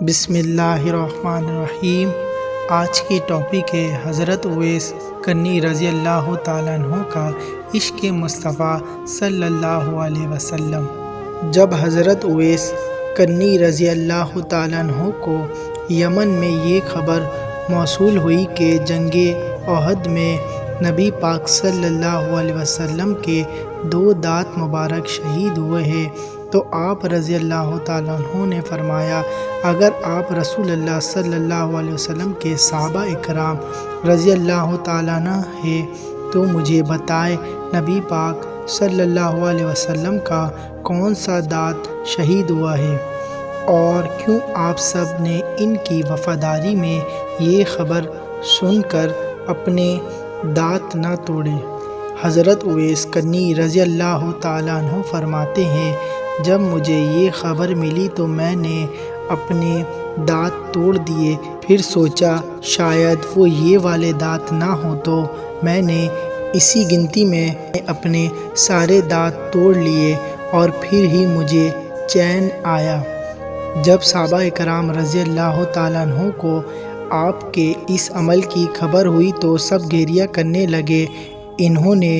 بسم اللہ الرحمن الرحیم۔ آج کی ٹاپک ہے حضرت اویس کرنی رضی اللہ تعالیٰ عنہ کا عشق مصطفیٰ صلی اللہ علیہ وسلم۔ جب حضرت اویس کرنی رضی اللہ تعالیٰ عنہ کو یمن میں یہ خبر موصول ہوئی کہ جنگ احد میں نبی پاک صلی اللہ علیہ وسلم کے 2 دانت مبارک شہید ہوئے ہیں تو آپ رضی اللہ تعالیٰ عنہ نے فرمایا، اگر آپ رسول اللہ صلی اللہ علیہ وسلم کے صحابہ اکرام رضی اللہ تعالیٰ عنہ ہیں تو مجھے بتائیں نبی پاک صلی اللہ علیہ وسلم کا کون سا دانت شہید ہوا ہے اور کیوں آپ سب نے ان کی وفاداری میں یہ خبر سن کر اپنے دانت نہ توڑے۔ حضرت اویس کرنی رضی اللہ تعالیٰ عنہ فرماتے ہیں، جب مجھے یہ خبر ملی تو میں نے اپنے دانت توڑ دیے، پھر سوچا شاید وہ یہ والے دانت نہ ہوں تو میں نے اسی گنتی میں اپنے سارے دانت توڑ لیے اور پھر ہی مجھے چین آیا۔ جب صحابہ اکرام رضی اللہ تعالیٰ عنہ کو آپ کے اس عمل کی خبر ہوئی تو سب گریہ کرنے لگے۔ انہوں نے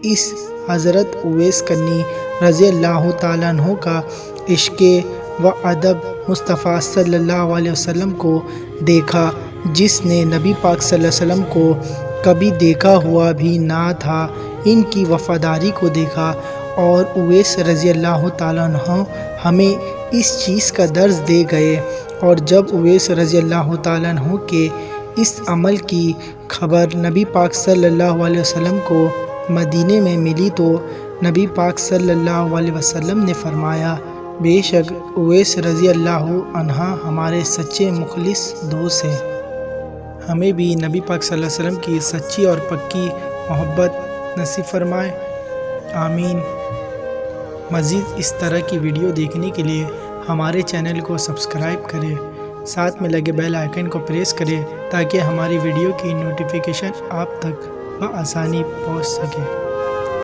اس حضرت اویس کرنی رضی اللہ تعالیٰ عنہ کا عشق و ادب مصطفیٰ صلی اللہ علیہ وسلم کو دیکھا، جس نے نبی پاک صلی اللہ علیہ وسلم کو کبھی دیکھا ہوا بھی نہ تھا۔ ان کی وفاداری کو دیکھا اور اویس رضی اللہ تعالیٰ عنہ ہمیں اس چیز کا درس دے گئے، اور جب اویس رضی اللہ تعالیٰ عنہ کے اس عمل کی خبر نبی پاک صلی اللہ علیہ وسلم کو مدینے میں ملی تو نبی پاک صلی اللہ علیہ وسلم نے فرمایا، بے شک اویس رضی اللہ عنہ ہمارے سچے مخلص دوست ہیں، ہمیں بھی نبی پاک صلی اللہ علیہ وسلم کی سچی اور پکی محبت نصیب فرمائے، آمین۔ مزید اس طرح کی ویڈیو دیکھنے کے لیے ہمارے چینل کو سبسکرائب کریں، ساتھ میں لگے بیل آئیکن کو پریس کریں تاکہ ہماری ویڈیو کی نوٹیفیکیشن آپ تک بآسانی پہنچ سکے۔